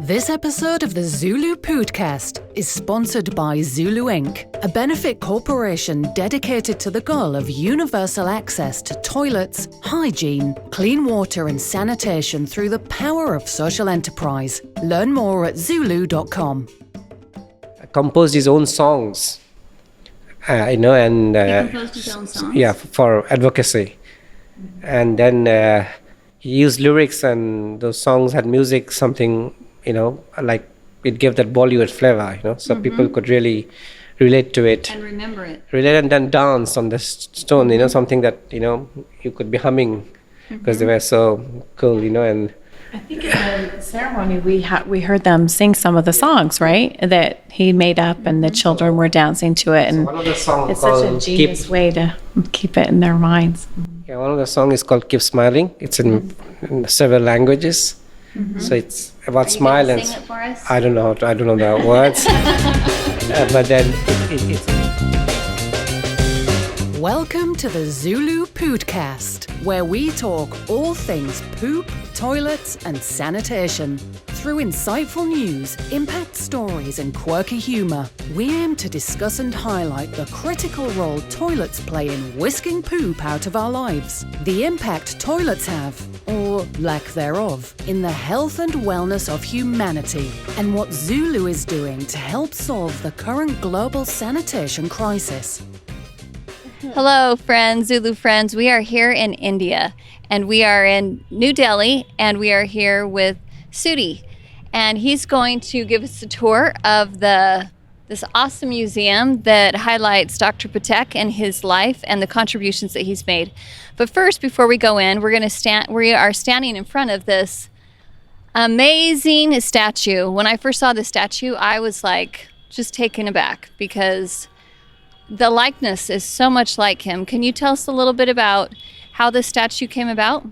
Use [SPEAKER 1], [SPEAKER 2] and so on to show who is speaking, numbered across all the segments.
[SPEAKER 1] This episode of the ZuLoo Pōōdcast is sponsored by ZuLoo Inc., a benefit corporation dedicated to the goal of universal access to toilets, hygiene, clean water and sanitation through the power of social enterprise. Learn more at zuloo.com.
[SPEAKER 2] Composed his own songs,
[SPEAKER 3] he composed his own songs?
[SPEAKER 2] Yeah, for advocacy. And then he used lyrics, and those songs had music, something, like it gave that Bollywood flavor, so people could really relate to it.
[SPEAKER 3] And remember it.
[SPEAKER 2] Relate and then dance on the stone, something that, you could be humming because they were so cool, and...
[SPEAKER 4] I think in the ceremony we heard them sing some of the songs, right? That he made up, and the children were dancing to it, and
[SPEAKER 2] one of the songs
[SPEAKER 4] it's such a genius way to keep it in their minds.
[SPEAKER 2] Yeah, one of the songs is called "Keep Smiling." It's in several languages, so it's about smile and.
[SPEAKER 3] Sing it for us?
[SPEAKER 2] I don't know the words, but then it's.
[SPEAKER 1] Welcome to the ZuLoo Poodcast, where we talk all things poop, toilets and sanitation. Through insightful news, impact stories and quirky humour, we aim to discuss and highlight the critical role toilets play in whisking poop out of our lives, the impact toilets have, or lack thereof, in the health and wellness of humanity, and what ZuLoo is doing to help solve the current global sanitation crisis.
[SPEAKER 3] Hello, friends, ZuLoo friends. We are here in India, and we are in New Delhi, and we are here with Sudhi, and he's going to give us a tour of this awesome museum that highlights Dr. Pathak and his life and the contributions that he's made. But first, before we go in, we are standing in front of this amazing statue. When I first saw the statue, I was like just taken aback because the likeness is so much like him. Can you tell us a little bit about how this statue came about?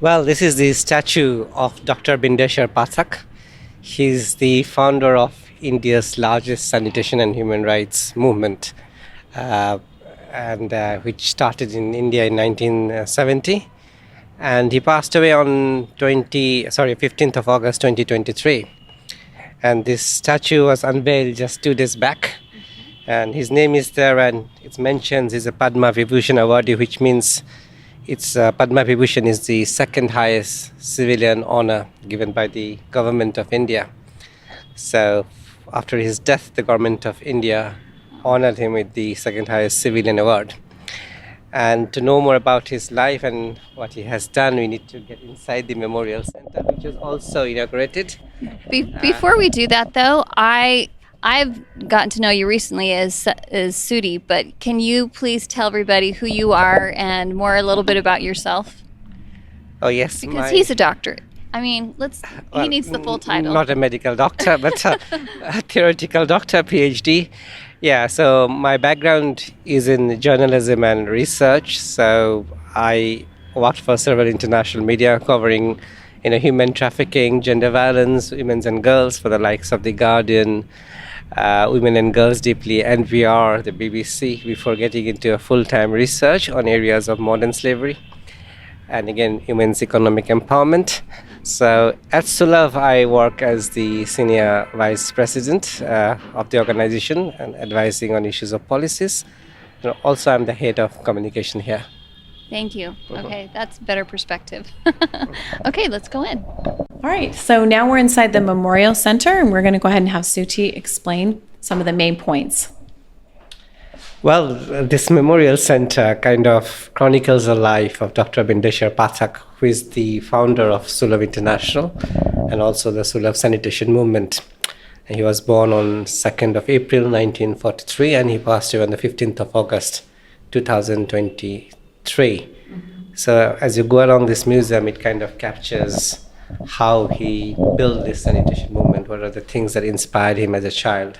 [SPEAKER 2] Well, this is the statue of Dr. Bindeshwar Pathak. He's the founder of India's largest sanitation and human rights movement, which started in India in 1970. And he passed away on 15th of August 2023. And this statue was unveiled just 2 days back. And his name is there, and it mentions he's a Padma Vibhushan awardee, which means Padma Vibhushan is the second highest civilian honor given by the government of India. So after his death, the government of India honored him with the second highest civilian award. And to know more about his life and what he has done, we need to get inside the Memorial Centre, which was also inaugurated.
[SPEAKER 3] Before we do that, though, I've gotten to know you recently as Sudhi, but can you please tell everybody who you are and a little bit about yourself?
[SPEAKER 2] Oh, yes.
[SPEAKER 3] Because he's a doctor. I mean, he needs the full title.
[SPEAKER 2] Not a medical doctor, but a theoretical doctor, PhD. Yeah, so my background is in journalism and research. So I worked for several international media covering human trafficking, gender violence, women and girls for the likes of The Guardian, Women and Girls Deeply, NPR, the BBC, before getting into a full-time research on areas of modern slavery and again women's economic empowerment. So at Sulabh, I work as the senior vice president of the organization and advising on issues of policies. Also, I'm the head of communication here.
[SPEAKER 3] Thank you. Okay, that's a better perspective. Okay, let's go in.
[SPEAKER 4] All right, so now we're inside the Memorial Center, and we're going to go ahead and have Sudhi explain some of the main points.
[SPEAKER 2] Well, this Memorial Centre kind of chronicles the life of Dr. Bindeshwar Pathak, who is the founder of Sulabh International and also the Sulabh Sanitation movement. And he was born on 2nd of April 1943, and he passed away on the 15th of August 2023. So as you go along this museum, it kind of captures how he built this sanitation movement, what are the things that inspired him as a child.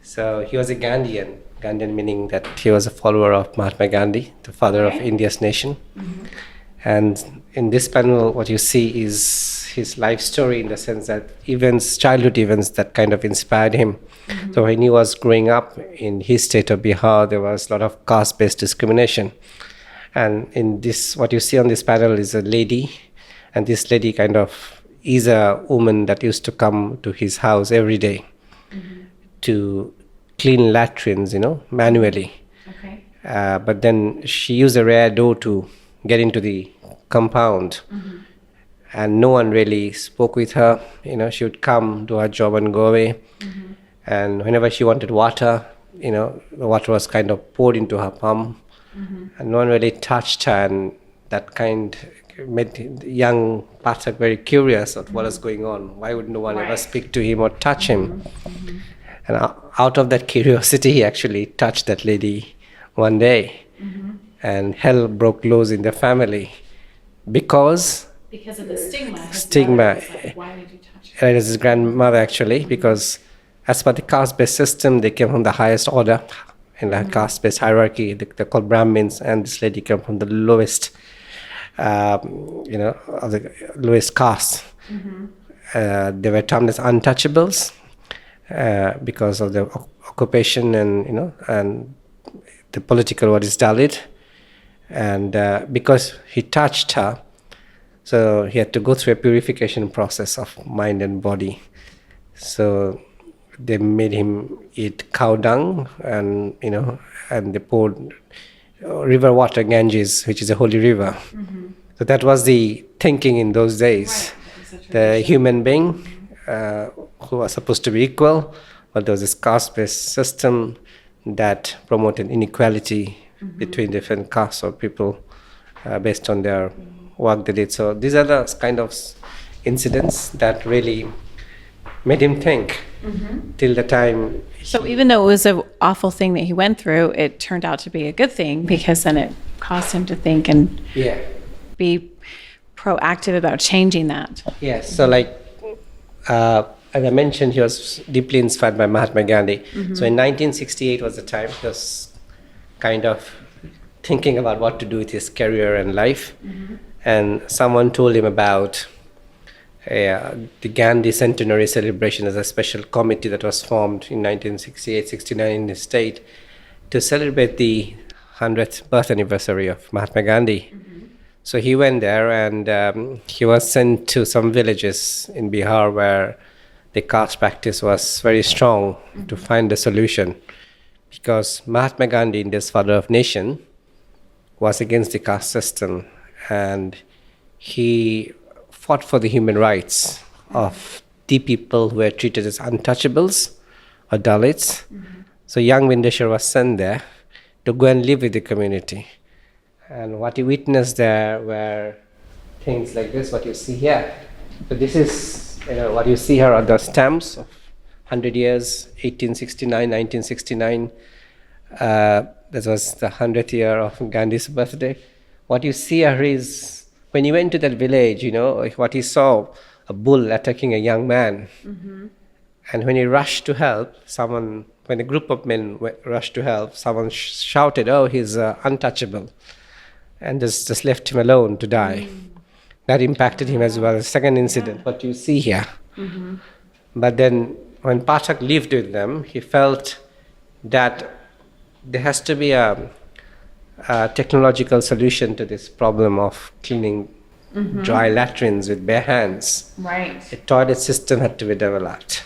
[SPEAKER 2] So he was a Gandhian meaning that he was a follower of Mahatma Gandhi, the father of India's nation. And in this panel, what you see is his life story, in the sense that childhood events that kind of inspired him. So when he was growing up in his state of Bihar, there was a lot of caste-based discrimination. And in this, what you see on this panel is a lady, and this lady kind of is a woman that used to come to his house every day to clean latrines, manually.
[SPEAKER 4] Okay.
[SPEAKER 2] But then she used a rare door to get into the compound. And no one really spoke with her. She would come, do her job and go away. And whenever she wanted water, the water was kind of poured into her palm. And no one really touched her, and that kind made young Pathak very curious of what is going on. Why would no one ever speak to him or touch him? And out of that curiosity, he actually touched that lady one day. And hell broke loose in the family because
[SPEAKER 4] Because of the stigma.
[SPEAKER 2] Stigma.
[SPEAKER 4] Why did you touch her?
[SPEAKER 2] it is his grandmother actually, because as per the caste-based system, they came from the highest order in the caste-based hierarchy. They're called Brahmins, and this lady came from the lowest, of the lowest caste. They were termed as untouchables because of the occupation and the political what is Dalit. And because he touched her, so he had to go through a purification process of mind and body. So they made him eat cow dung, and and they poured river water, Ganges, which is a holy river. So that was the thinking in those days. The human being who was supposed to be equal, but there was this caste-based system that promoted inequality between different castes or people based on their work they did. So these are the kind of incidents that really made him think till the time.
[SPEAKER 4] So even though it was an awful thing that he went through, it turned out to be a good thing because then it caused him to think and be proactive about changing that.
[SPEAKER 2] Yes. So as I mentioned, he was deeply inspired by Mahatma Gandhi. So in 1968 was the time he was kind of thinking about what to do with his career and life. And someone told him about the Gandhi centenary celebration as a special committee that was formed in 1968-69 in the state to celebrate the 100th birth anniversary of Mahatma Gandhi. So he went there, and he was sent to some villages in Bihar where the caste practice was very strong to find a solution, because Mahatma Gandhi, India's father of nation, was against the caste system, and he fought for the human rights of the people who were treated as untouchables or Dalits. So young Bindeshwar was sent there to go and live with the community. And what he witnessed there were things like this, what you see here. So this is, what you see here are the stamps of 100 years, 1869, 1969. This was the 100th year of Gandhi's birthday. What you see here is, when he went to that village, what he saw, a bull attacking a young man. And when he rushed to help, when a group of men rushed to help, someone shouted, "Oh, he's untouchable," and just left him alone to die. That impacted him as well. The second incident, what you see here. But then when Pathak lived with them, he felt that there has to be a technological solution to this problem of cleaning dry latrines with bare hands.
[SPEAKER 4] Right.
[SPEAKER 2] A toilet system had to be developed.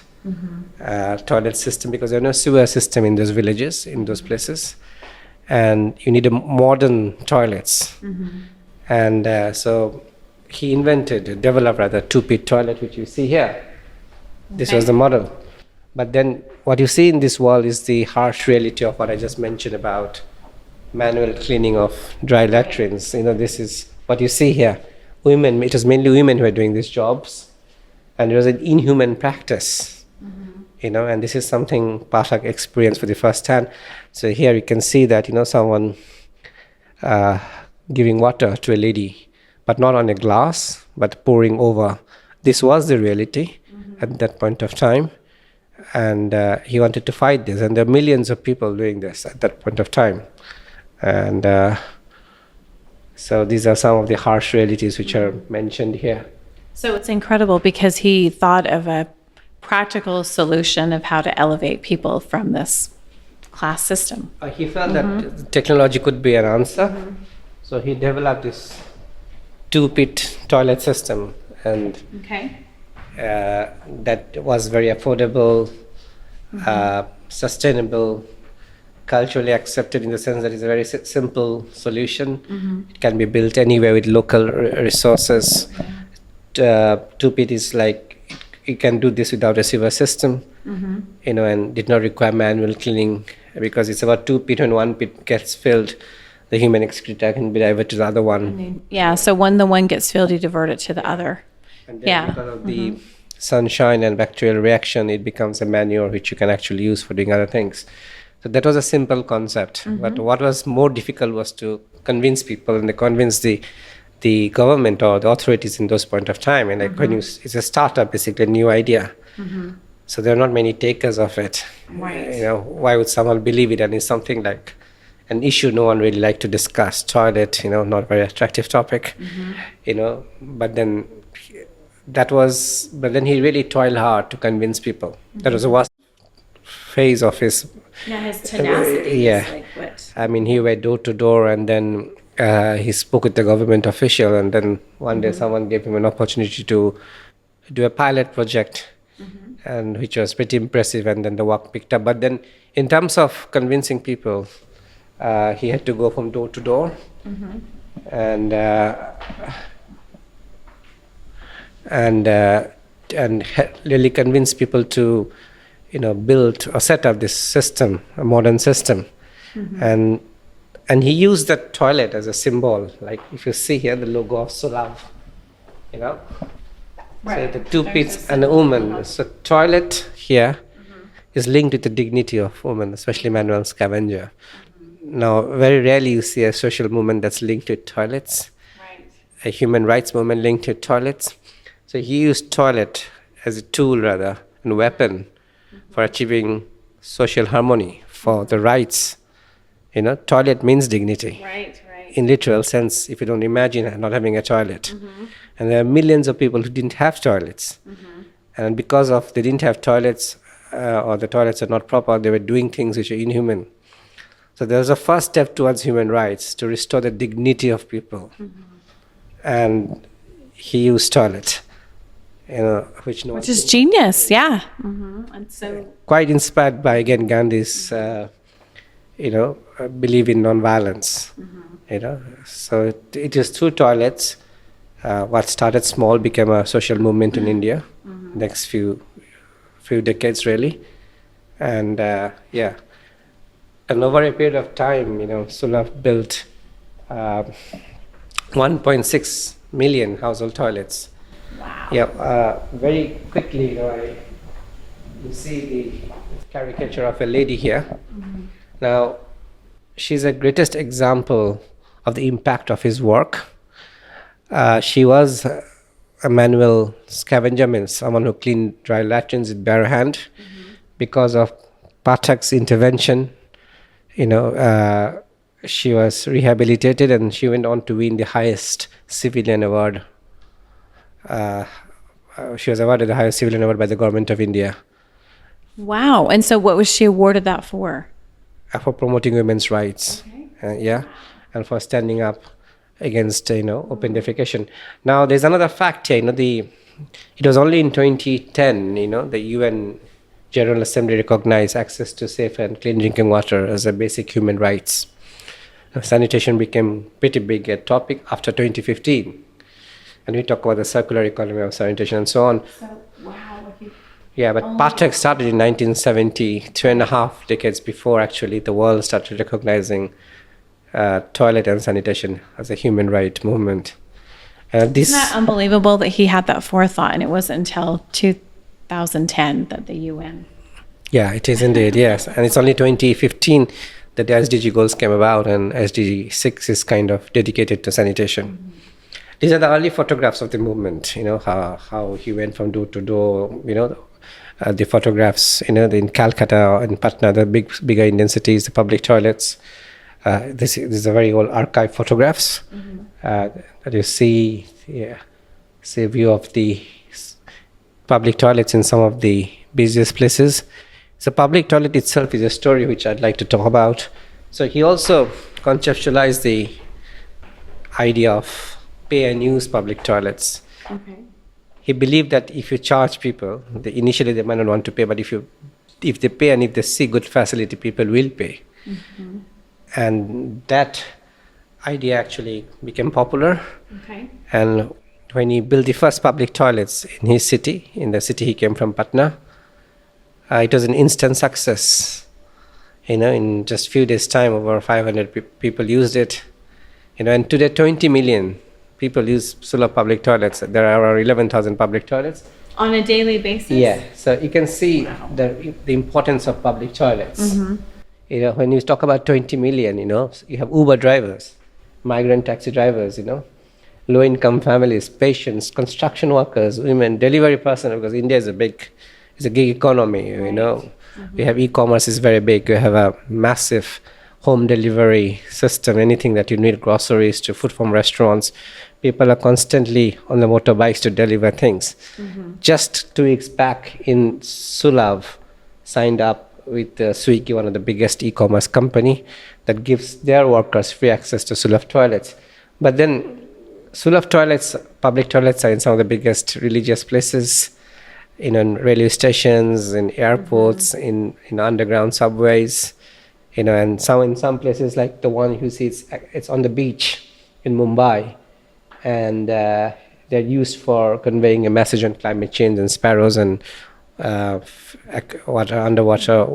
[SPEAKER 2] Toilet system, because there was no sewer system in those villages, in those places, and you need a modern toilets. And so he developed rather, two-pit toilet, which you see here. This was the model. But then what you see in this wall is the harsh reality of what I just mentioned about manual cleaning of dry latrines. This is what you see here. Women, it was mainly women who were doing these jobs, and it was an inhuman practice. And this is something Pathak experienced for the first hand. So here you can see that, someone giving water to a lady, but not on a glass, but pouring over. This was the reality at that point of time. And he wanted to fight this. And there are millions of people doing this at that point of time. And so these are some of the harsh realities which are mentioned here.
[SPEAKER 4] So it's incredible because he thought of a practical solution of how to elevate people from this class system.
[SPEAKER 2] He felt that technology could be an answer. So he developed this two-pit toilet system. And that was very affordable, sustainable, culturally accepted in the sense that it's a very simple solution. It can be built anywhere with local resources. 2-pit is like you can do this without a sewer system, and did not require manual cleaning, because it's about 2 pit. When 1 pit gets filled, the human excreta can be diverted to the other one.
[SPEAKER 4] Yeah, so when the one gets filled, you divert it to the other.
[SPEAKER 2] And then because of the sunshine and bacterial reaction, it becomes a manure which you can actually use for doing other things. So that was a simple concept. But what was more difficult was to convince people, and they convince the government or the authorities in those point of time. And like when it's a startup, basically a new idea. So there are not many takers of it.
[SPEAKER 4] Right.
[SPEAKER 2] Why would someone believe it? And it's something like an issue no one really liked to discuss. Toilet, not a very attractive topic, but then he really toiled hard to convince people. That was the worst phase of his.
[SPEAKER 4] His tenacity.
[SPEAKER 2] He went door to door, and then he spoke with the government official, and then one day someone gave him an opportunity to do a pilot project, and which was pretty impressive, and then the work picked up. But then in terms of convincing people, he had to go from door to door, and really convince people to build or set up this system, a modern system. And he used the toilet as a symbol. Like if you see here the logo of Sulabh, so the 2 pits and a woman. So toilet here is linked with the dignity of women, especially manual scavenger. Now, very rarely you see a social movement that's linked with toilets, a human rights movement linked with toilets. So he used toilet as a tool, rather, and weapon for achieving social harmony, for the rights. Toilet means dignity.
[SPEAKER 4] Right.
[SPEAKER 2] In literal sense, if you don't imagine not having a toilet. And there are millions of people who didn't have toilets. And because of they didn't have toilets, or the toilets are not proper, they were doing things which are inhuman. So there was a first step towards human rights, to restore the dignity of people. And he used toilet, which
[SPEAKER 4] is genius, yeah. And so
[SPEAKER 2] quite inspired by, again, Gandhi's, belief in non-violence. So it is through toilets. What started small became a social movement in India. Next few decades, really, and and over a period of time, Sulabh built 1.6 million household toilets.
[SPEAKER 4] Wow.
[SPEAKER 2] Yeah, very quickly, you see the caricature of a lady here. Now, she's a greatest example of the impact of his work. She was a manual scavenger, means someone who cleaned dry latrines with bare hand. Because of Pathak's intervention, she was rehabilitated, and she went on to win the highest civilian award. She was awarded the highest civilian award by the government of India.
[SPEAKER 4] Wow. And so what was she awarded that for?
[SPEAKER 2] For promoting women's rights. And for standing up against open defecation. Now there's another fact here. It was only in 2010 the UN General Assembly recognized access to safe and clean drinking water as a basic human rights. Sanitation became pretty big a topic after 2015, and we talk about the circular economy of sanitation and so on. But Pathak started in 1970, 2.5 decades before actually the world started recognizing toilet and sanitation as a human right movement.
[SPEAKER 4] Isn't that unbelievable that he had that forethought, and it wasn't until 2010 that the UN...
[SPEAKER 2] Yeah, it is indeed, yes. And it's only 2015 that the SDG goals came about, and SDG 6 is kind of dedicated to sanitation. These are the early photographs of the movement, how he went from door to door, the photographs, in Calcutta, in Patna, the bigger Indian cities, the public toilets. This is a very old archive photographs that you see. See a view of the public toilets in some of the busiest places. So public toilet itself is a story which I'd like to talk about. So he also conceptualized the idea of pay and use public toilets. he believed that if you charge people, initially they might not want to pay, but if they pay and if they see good facility, people will pay. And that idea actually became popular.
[SPEAKER 4] Okay.
[SPEAKER 2] And when he built the first public toilets in his city, in the city he came from, Patna, it was an instant success. In just few days' time, over 500 people used it. And today 20 million people use ZuLoo public toilets. There are around 11,000 public toilets.
[SPEAKER 4] On a daily basis?
[SPEAKER 2] Yeah, so you can see the importance of public toilets. When you talk about 20 million, you have Uber drivers, migrant taxi drivers, low-income families, patients, construction workers, women, delivery personnel, because India is a gig economy, We have e-commerce is very big. We have a massive home delivery system, anything that you need, groceries to food from restaurants. People are constantly on the motorbikes to deliver things. Just 2 weeks back in Sulabh signed up with Swiggy, one of the biggest e-commerce company that gives their workers free access to Sulabh toilets. But then Sulabh toilets, public toilets are in some of the biggest religious places, in railway stations, in airports, in underground subways, and in some places like the one you see, it's on the beach in Mumbai, and they're used for conveying a message on climate change and sparrows and underwater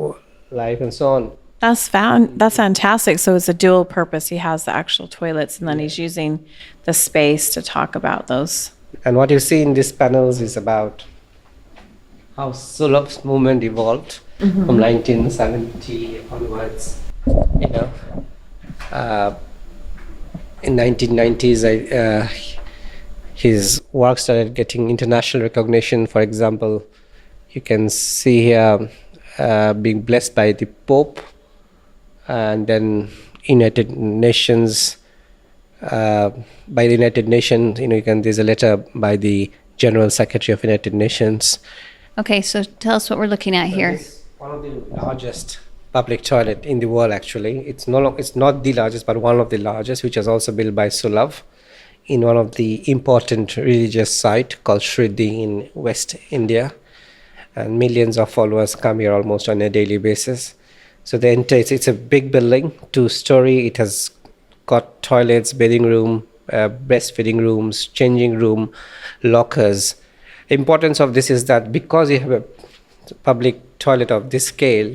[SPEAKER 2] life and so on.
[SPEAKER 4] That's fantastic. So it's a dual purpose. He has the actual toilets, and then he's using the space to talk about those.
[SPEAKER 2] And what you see in these panels is about how Sulabh's movement evolved from 1970 onwards. In 1990s, his work started getting international recognition. For example, you can see here being blessed by the Pope, and then United Nations. By the United Nations, there's a letter by the General Secretary of United Nations.
[SPEAKER 3] Okay, so tell us what we're looking at here.
[SPEAKER 2] This is one of the largest public toilet in the world. Actually, it's not the largest, but one of the largest, which is also built by Sulabh in one of the important religious site called Shridi in West India, and millions of followers come here almost on a daily basis. So it's a big building, 2-story. It has got toilets, bathing room, breastfeeding rooms, changing room, lockers. The importance of this is that because you have a public toilet of this scale,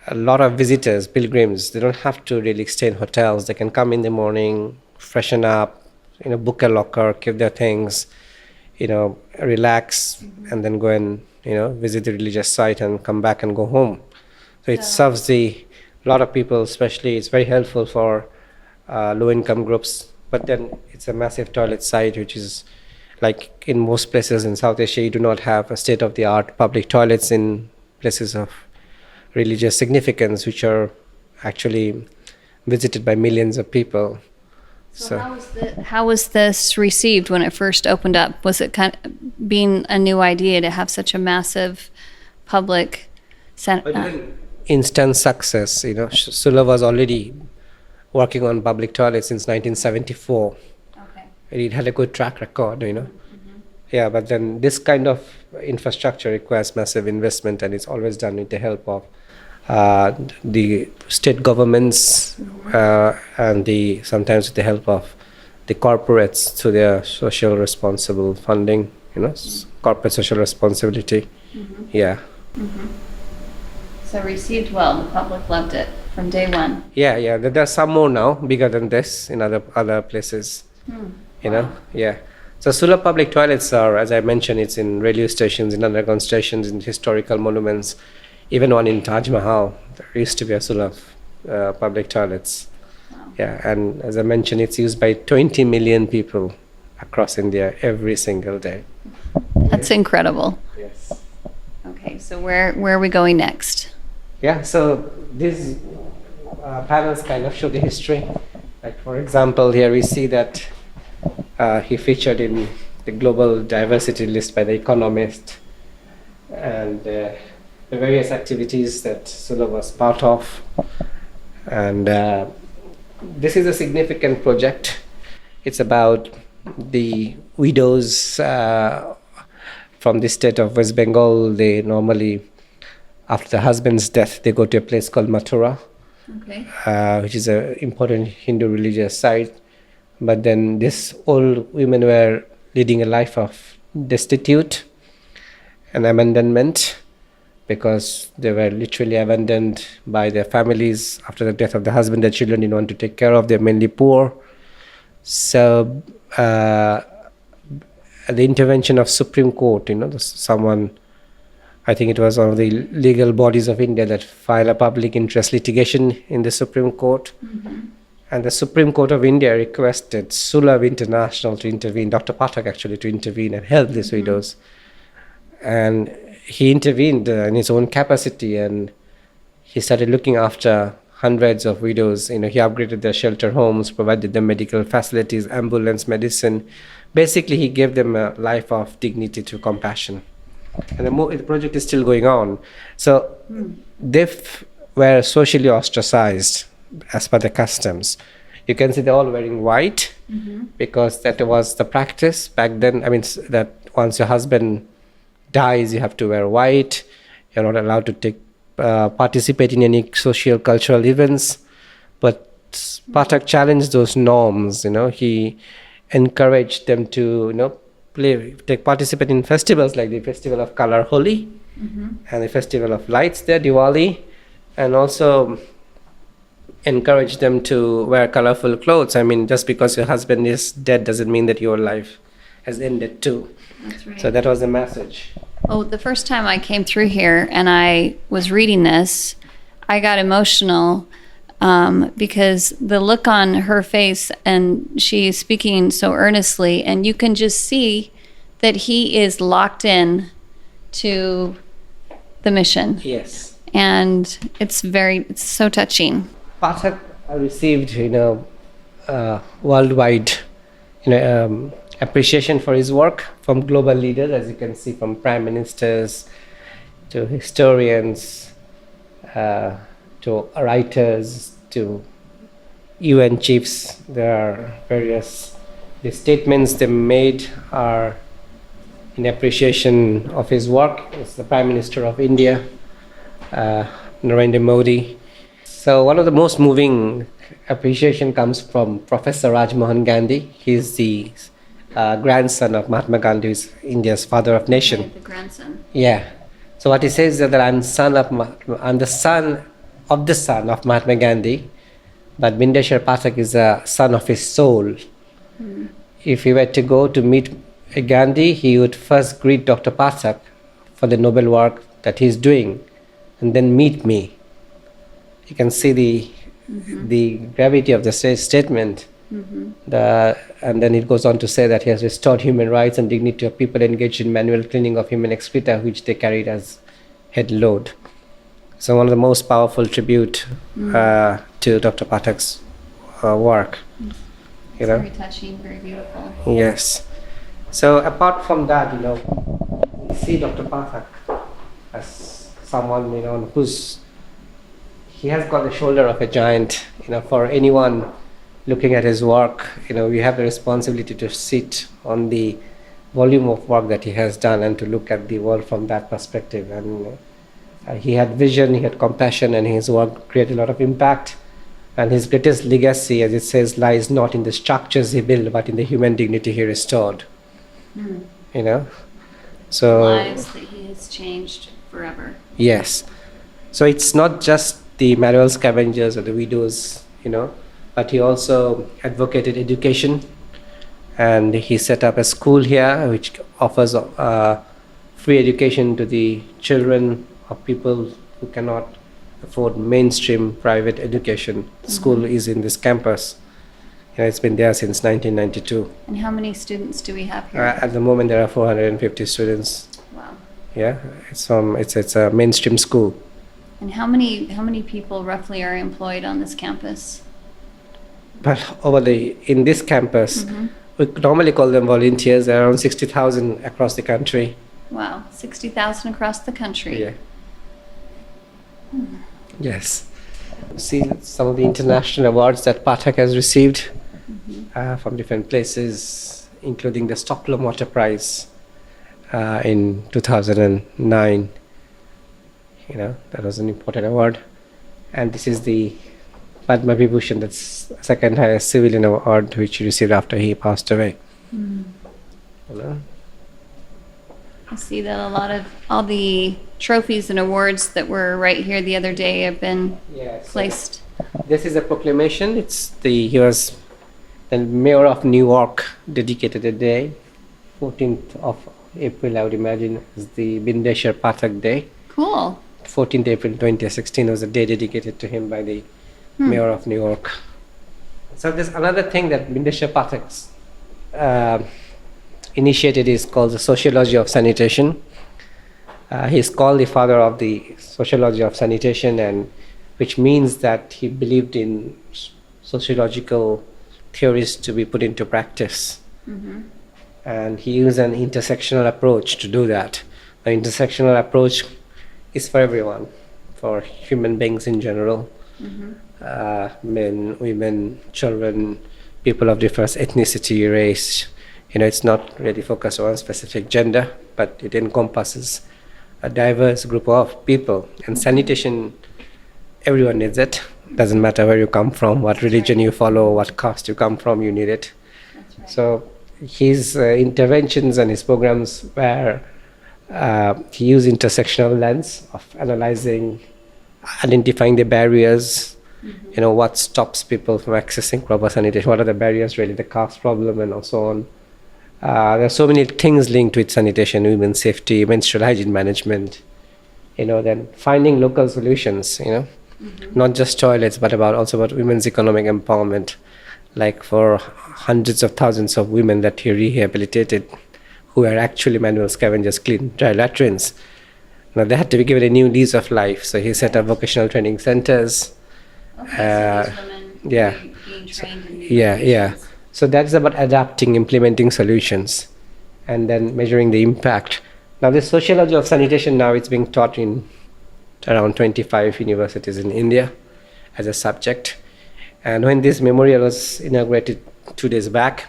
[SPEAKER 2] a lot of visitors, pilgrims, they don't have to really stay in hotels. They can come in the morning, freshen up, book a locker, keep their things, relax, and then go and visit the religious site and come back and go home. So it serves a lot of people, especially it's very helpful for low-income groups. But then it's a massive toilet site, which is like in most places in South Asia, you do not have a state-of-the-art public toilets in places of religious significance, which are actually visited by millions of people.
[SPEAKER 3] So how was this received when it first opened up? Was it kind of being a new idea to have such a massive public center?
[SPEAKER 2] Instant success. Sulabh was already working on public toilets since 1974.
[SPEAKER 3] Okay.
[SPEAKER 2] It had a good track record, Yeah, but then this kind of infrastructure requires massive investment, and it's always done with the help of the state governments and sometimes with the help of the corporates through their social responsible funding, corporate social responsibility. Yeah.
[SPEAKER 3] So received well. The public loved it from day one.
[SPEAKER 2] Yeah. There's some more now, bigger than this in other places. Yeah. So ZuLoo public toilets are, as I mentioned, it's in railway stations, in underground stations, in historical monuments. Even one in Taj Mahal, there used to be a ZuLoo public toilets. Wow. Yeah, and as I mentioned, it's used by 20 million people across India every single day.
[SPEAKER 3] That's incredible.
[SPEAKER 2] Yes.
[SPEAKER 3] Okay, so where are we going next?
[SPEAKER 2] Yeah, so these panels kind of show the history. Like, for example, here we see that he featured in the global diversity list by The Economist, and the various activities that ZuLoo was part of. And this is a significant project. It's about the widows from the state of West Bengal, they normally, after the husband's death, they go to a place called Mathura,
[SPEAKER 3] Okay.
[SPEAKER 2] which is an important Hindu religious site. But then these old women were leading a life of destitute and abandonment, because they were literally abandoned by their families after the death of the husband. Their children didn't want to take care of. They're mainly poor. So the intervention of Supreme Court, someone, I think it was one of the legal bodies of India that filed a public interest litigation in the Supreme Court. And the Supreme Court of India requested Sulabh International to intervene, Dr. Pathak actually, to intervene and help these widows. And he intervened in his own capacity, and he started looking after hundreds of widows. He upgraded their shelter homes, provided them medical facilities, ambulance, medicine. Basically, he gave them a life of dignity through compassion. And the project is still going on. So they were socially ostracized as per the customs. You can see they're all wearing white because that was the practice back then. I mean, that once your husband dies, you have to wear white. You're not allowed to participate in any social cultural events. But Pathak challenged those norms. He encouraged them to participate in festivals like the Festival of Color, Holi, and the Festival of Lights there, Diwali, and also encourage them to wear colorful clothes. I mean, just because your husband is dead doesn't mean that your life has ended too.
[SPEAKER 3] That's right.
[SPEAKER 2] So that was the message.
[SPEAKER 3] Oh, the first time I came through here and I was reading this, I got emotional because the look on her face, and she's speaking so earnestly, and you can just see that he is locked in to the mission.
[SPEAKER 2] Yes.
[SPEAKER 3] And it's so touching.
[SPEAKER 2] Pathak received, worldwide, appreciation for his work from global leaders, as you can see, from prime ministers to historians, to writers, to UN chiefs. There are the statements they made are in appreciation of his work. It's the Prime Minister of India, Narendra Modi. So one of the most moving appreciation comes from Professor Rajmohan Gandhi. He's the grandson of Mahatma Gandhi, who is India's father of nation.
[SPEAKER 3] The grandson.
[SPEAKER 2] Yeah. So what he says is that I'm the son of Mahatma Gandhi, but Bindeshwar Pathak is a son of his soul. If he were to go to meet Gandhi, he would first greet Dr. Pathak for the noble work that he's doing, and then meet me. You can see the gravity of the statement. And then it goes on to say that he has restored human rights and dignity of people engaged in manual cleaning of human excreta, which they carried as head load. So one of the most powerful tribute to Dr. Pathak's work.
[SPEAKER 3] Very touching, very beautiful.
[SPEAKER 2] Yes. So apart from that, we see Dr. Pathak as someone, he has got the shoulder of a giant. For anyone looking at his work, we have the responsibility to sit on the volume of work that he has done and to look at the world from that perspective. And he had vision, he had compassion, and his work created a lot of impact. And his greatest legacy, as it says, lies not in the structures he built, but in the human dignity he restored. So
[SPEAKER 3] Lives that he has changed forever.
[SPEAKER 2] yes. So it's not just the manual scavengers or the widows, but he also advocated education, and he set up a school here which offers free education to the children of people who cannot afford mainstream private education. The school is in this campus. It's been there since 1992.
[SPEAKER 3] And how many students do we have here?
[SPEAKER 2] At the moment, there are 450 students.
[SPEAKER 3] Wow.
[SPEAKER 2] Yeah, it's a mainstream school.
[SPEAKER 3] And how many people roughly are employed on this campus?
[SPEAKER 2] But in this campus, we normally call them volunteers. There are around 60,000 across the country.
[SPEAKER 3] Wow, 60,000 across the country.
[SPEAKER 2] Yeah. Yes. See some of the international awards that Pathak has received from different places, including the Stockholm Water Prize, in 2009. That was an important award. And this is the Padma Vibhushan, that's second highest civilian award which he received after he passed away.
[SPEAKER 3] I see that a lot of all the trophies and awards that were right here the other day have been placed.
[SPEAKER 2] This is a proclamation. He was the mayor of New York, dedicated a day, 14th of April, I would imagine, is the Bindeshwar Pathak Day.
[SPEAKER 3] Cool.
[SPEAKER 2] 14th April 2016 was a day dedicated to him by the mayor of New York. So there's another thing that Bindeshwar Pathak's initiated is called the sociology of sanitation. He's called the father of the sociology of sanitation, and which means that he believed in sociological theories to be put into practice. And he used an intersectional approach to do that. The intersectional approach is for everyone, for human beings in general, men, women, children, people of different ethnicity, race. It's not really focused on specific gender, but it encompasses a diverse group of people. And sanitation, everyone needs it. Doesn't matter where you come from, what religion you follow, what caste you come from, you need it. So his interventions and his programs were he used intersectional lens of analyzing, identifying the barriers, what stops people from accessing proper sanitation, what are the barriers, really, the caste problem and so on. There are so many things linked with sanitation, women's safety, menstrual hygiene management, then finding local solutions, not just toilets, but also about women's economic empowerment, like for hundreds of thousands of women that he rehabilitated who are actually manual scavengers, clean dry latrines. Now they had to be given a new lease of life, so he set up vocational training centers.
[SPEAKER 3] Being trained in
[SPEAKER 2] So that's about adapting, implementing solutions, and then measuring the impact. Now the sociology of sanitation now it's being taught in around 25 universities in India as a subject. And when this memorial was inaugurated 2 days back,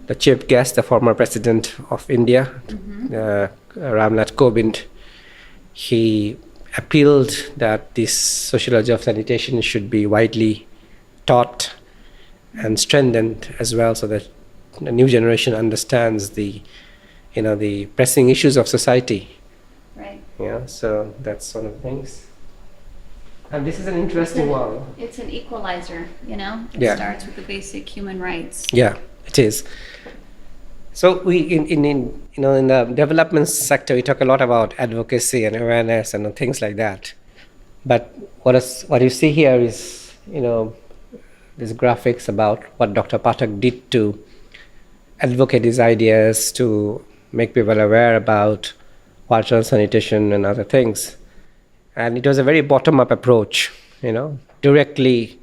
[SPEAKER 2] the chief guest, the former president of India, Ramnath Kovind, he appealed that this sociology of sanitation should be widely taught and strengthened as well, so that the new generation understands the pressing issues of society.
[SPEAKER 3] Right.
[SPEAKER 2] So that's one of the things. And this is an interesting one.
[SPEAKER 3] It's an equalizer, It starts with the basic human rights.
[SPEAKER 2] Yeah, it is. So we in the development sector, we talk a lot about advocacy and awareness and things like that. But what you see here is these graphics about what Dr. Pathak did to advocate his ideas, to make people aware about water sanitation and other things. And it was a very bottom-up approach, directly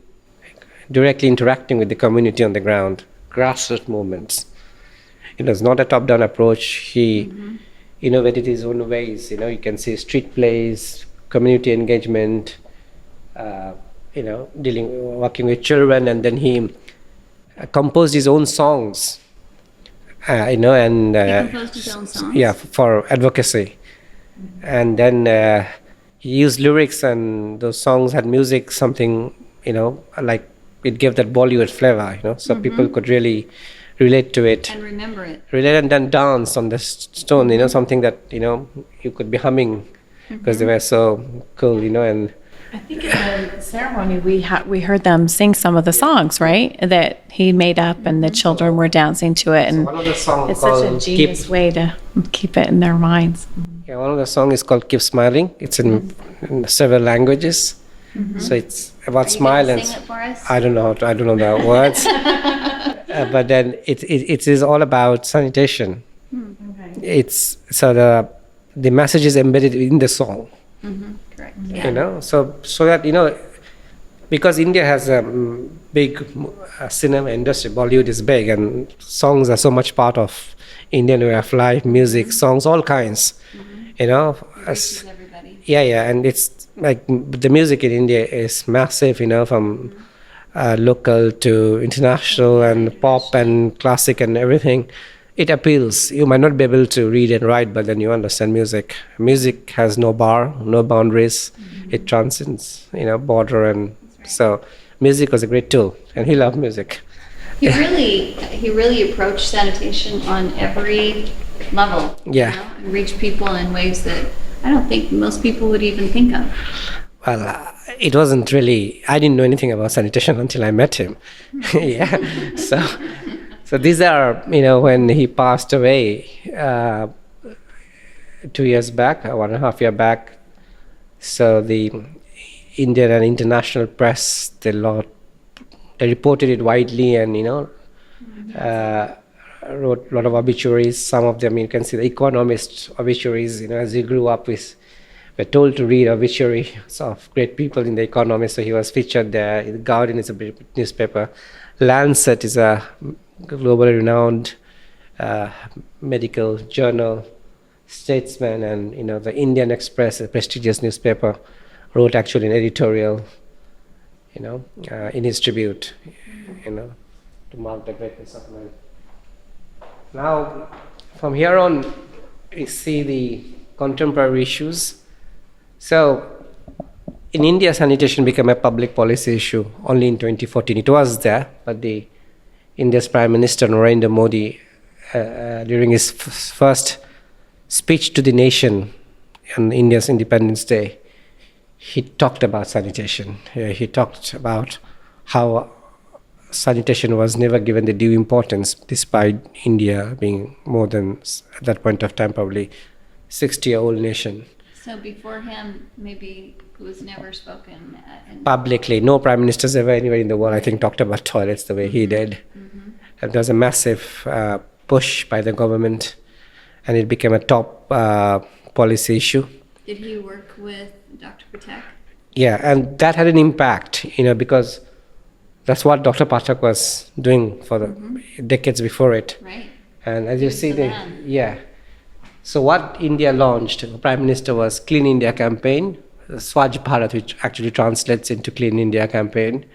[SPEAKER 2] interacting with the community on the ground, grassroots movements. It was not a top-down approach. He innovated his own ways. You can see street plays, community engagement, working with children, and then he composed his own songs.
[SPEAKER 3] He composed his own songs?
[SPEAKER 2] Yeah, for advocacy. And then he used lyrics, and those songs had music, something, like it gave that Bollywood flavor, so people could really relate to it.
[SPEAKER 3] And remember it.
[SPEAKER 2] Relate and then dance on the stone, something that, you could be humming because they were so cool, and
[SPEAKER 4] I think in the ceremony we heard them sing some of the songs, right? That he made up, and the children were dancing to it, and
[SPEAKER 2] one of the songs
[SPEAKER 4] it's such a genius way to keep it in their minds.
[SPEAKER 2] Yeah, one of the songs is called "Keep Smiling." It's in several languages, so it's about smile and.
[SPEAKER 3] Sing it for us?
[SPEAKER 2] I don't know the words, but then it is all about sanitation.
[SPEAKER 4] Okay.
[SPEAKER 2] It's so the message is embedded in the song.
[SPEAKER 3] Correct. Yeah.
[SPEAKER 2] So that because India has a big cinema industry, Bollywood is big, and songs are so much part of Indian way of life, music, songs, all kinds.
[SPEAKER 3] Reaches everybody.
[SPEAKER 2] Yeah, and it's like the music in India is massive, from local to international and pop and classic and everything. it appeals. You might not be able to read and write, but then you understand music. Music has no bar, no boundaries. It transcends, border, and so music was a great tool, and he loved music.
[SPEAKER 3] He really approached sanitation on every level.
[SPEAKER 2] Yeah.
[SPEAKER 3] And reached people in ways that I don't think most people would even think of.
[SPEAKER 2] Well, it wasn't really, I didn't know anything about sanitation until I met him. Yeah. So these are, when he passed away 2 years back, 1.5 years back. So the Indian and international press, they reported it widely and, wrote a lot of obituaries. Some of them, you can see the Economist obituaries, as he grew up with. We're told to read obituaries of great people in the Economist, so he was featured there. The Guardian is a British newspaper. Lancet is a globally renowned medical journal. Statesman and the Indian Express, a prestigious newspaper, wrote actually an editorial, in his tribute, to mark the greatness of man. Now, from here on, we see the contemporary issues. So, in India, sanitation became a public policy issue only in 2014. It was there, but India's Prime Minister Narendra Modi, during his first speech to the nation on India's Independence Day, he talked about sanitation. He talked about how sanitation was never given the due importance, despite India being more than, at that point of time, probably 60-year-old nation.
[SPEAKER 3] So before him, maybe it was never spoken
[SPEAKER 2] publicly. No prime ministers ever anywhere in the world, I think, talked about toilets the way he did. And there was a massive push by the government, and it became a top policy issue.
[SPEAKER 3] Did he work with Dr. Pathak?
[SPEAKER 2] Yeah, and that had an impact, because that's what Dr. Pathak was doing for the decades before it.
[SPEAKER 3] Right.
[SPEAKER 2] And as you see, so what India launched, the Prime Minister, was Clean India campaign, Swachh Bharat, which actually translates into Clean India campaign.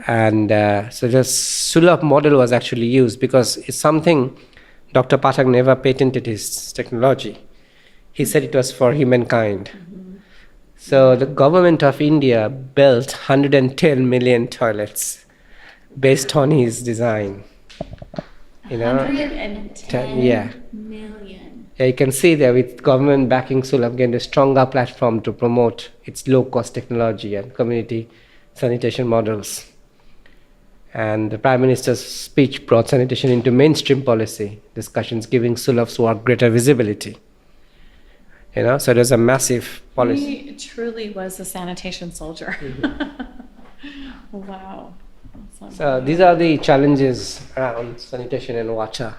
[SPEAKER 2] And so the Sulabh model was actually used because it's something Dr. Pathak never patented his technology. He said it was for humankind. So the government of India built 110 million toilets based on his design.
[SPEAKER 3] 110 million.
[SPEAKER 2] Yeah, you can see there with government backing, Sulabh gained a stronger platform to promote its low-cost technology and community sanitation models. And the Prime Minister's speech brought sanitation into mainstream policy discussions, giving Sulabh's work greater visibility. So there's a massive policy.
[SPEAKER 4] He truly was a sanitation soldier. Wow.
[SPEAKER 2] So these are the challenges around sanitation and water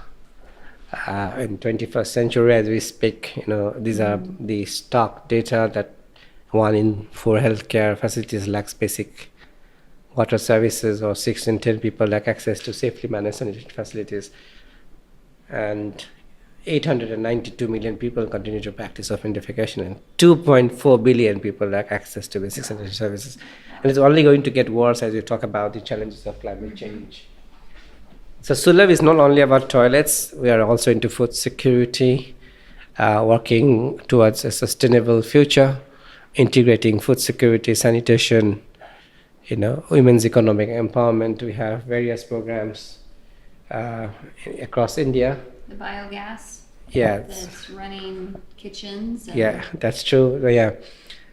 [SPEAKER 2] in 21st century as we speak. These are the stark data that 1 in 4 healthcare facilities lacks basic water services, or 6 in 10 people lack access to safely managed sanitation facilities. And 892 million people continue to practice open defecation, and 2.4 billion people lack access to basic sanitation services. And it's only going to get worse as we talk about the challenges of climate change. So Sulabh is not only about toilets, we are also into food security, working towards a sustainable future, integrating food security, sanitation, women's economic empowerment. We have various programs across India.
[SPEAKER 3] The biogas.
[SPEAKER 2] Yeah.
[SPEAKER 3] That's running kitchens.
[SPEAKER 2] Yeah, that's true. Yeah.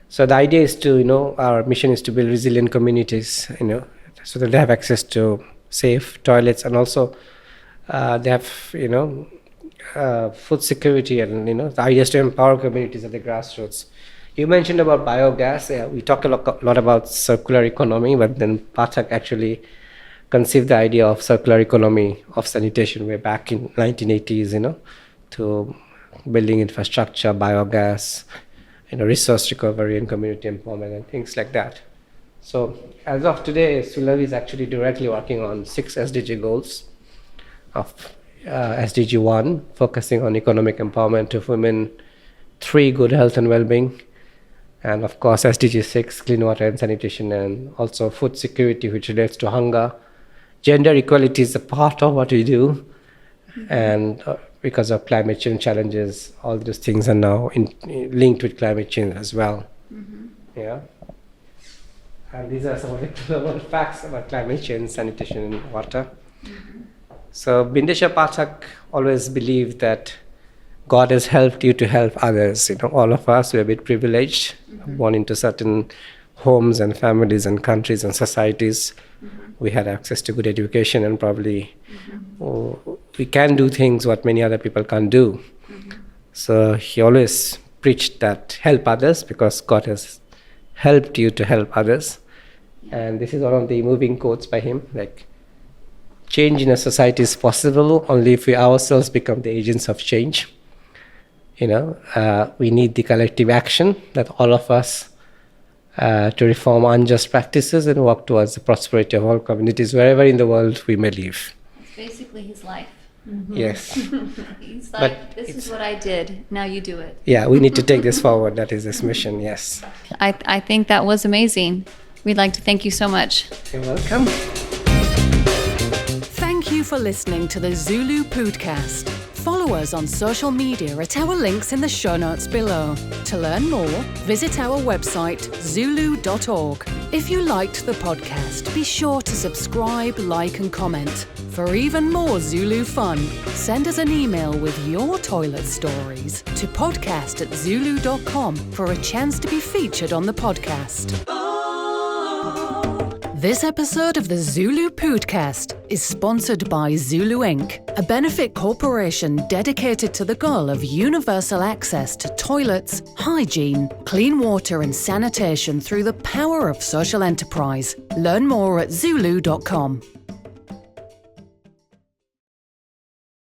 [SPEAKER 2] So the idea is to, our mission is to build resilient communities, so that they have access to safe toilets, and also they have, food security, and, the idea is to empower communities at the grassroots. You mentioned about biogas. We talk a lot about circular economy, but then Pathak actually conceived the idea of circular economy of sanitation way back in 1980s, to building infrastructure, biogas, resource recovery and community empowerment and things like that. So as of today, Sulabh is actually directly working on 6 SDG goals of SDG 1, focusing on economic empowerment of women, 3, good health and well-being, and of course SDG 6, clean water and sanitation, and also food security, which relates to hunger. Gender equality is a part of what we do, And because of climate change challenges, all those things are now linked with climate change as well. Yeah. And these are some of the global facts about climate change, sanitation, and water. So Bindeshwar Pathak always believed that God has helped you to help others. All of us, we're a bit privileged, born into certain homes and families and countries and societies. We had access to good education, and probably we can do things what many other people can't do. So he always preached that help others, because God has helped you to help others. And this is one of the moving quotes by him, like, change in a society is possible only if we ourselves become the agents of change. We need the collective action that all of us to reform unjust practices and work towards the prosperity of all communities wherever in the world we may live.
[SPEAKER 3] It's basically his life.
[SPEAKER 2] Yes.
[SPEAKER 3] He's like, this is what I did, now you do it.
[SPEAKER 2] Yeah, we need to take this forward. That is his mission, yes.
[SPEAKER 3] I think that was amazing. We'd like to thank you so much.
[SPEAKER 2] You're welcome.
[SPEAKER 1] Thank you for listening to the ZuLoo Pōōdcast. Follow us on social media at our links in the show notes below. To learn more, visit our website, ZuLoo.org. If you liked the podcast, be sure to subscribe, like, and comment. For even more ZuLoo fun, send us an email with your toilet stories to podcast@zuloo.com for a chance to be featured on the podcast. This episode of the ZuLoo Pōōdcast is sponsored by ZuLoo Inc., a benefit corporation dedicated to the goal of universal access to toilets, hygiene, clean water and sanitation through the power of social enterprise. Learn more at zuloo.com.